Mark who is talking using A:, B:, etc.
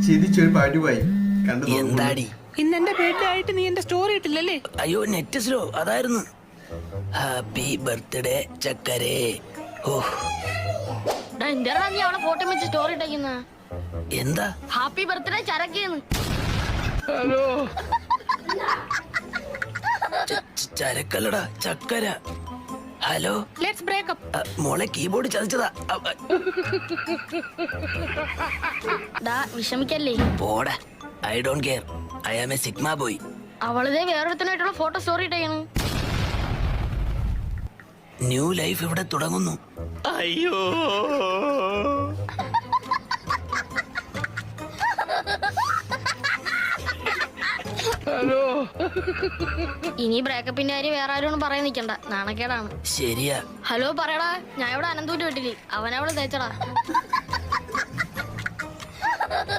A: ചിരിച്ചൊരു പരുവായി കണ്ടു.
B: എന്താടി
C: ഇന്ന് എന്റെ ബർത്ത്ഡേ ആയിട്ട് നീ എന്റെ സ്റ്റോറി ഇട്ടില്ലല്ലേ?
B: അയ്യോ നെറ്റ് സ്ലോ അതായിരുന്നു. ഹാപ്പി ബർത്ത്ഡേ ചക്കരേ.
D: നീ അവളെ ഫോട്ടോ വെച്ച് സ്റ്റോറി ഇട്ടേക്കുന്ന
B: എന്താ
D: ഹാപ്പി ബർത്ത്ഡേ ചരക്കേന്ന്?
B: ചരക്കല്ലടാ ചക്കര. Hello
C: let's break up.
B: മോളെ കീബോർഡ് ചതിച്ചതാ.
D: വിഷമിക്കല്ലേ.
B: പോടാ. I don't care. I am a sigma boy.
D: അവളതേ വേറൊരുത്തനായിട്ടുള്ള ഫോട്ടോ സ്റ്റോറി ഇട്ടേക്കണ്.
B: ന്യൂ ലൈഫ് ഇവിടെ തുടങ്ങുന്നു. അയ്യോ
D: ഇനി ബ്രേക്കപ്പിന്റെ കാര്യം വേറെ ആരും പറയാൻ നിക്കണ്ട, നാണക്കേടാണ്.
B: ശരിയാ.
D: ഹലോ പറയടാ, ഞാൻ ഇവിടെ അനന്തൂര് വീട്ടില് അവനവിടെ തേച്ചടാ.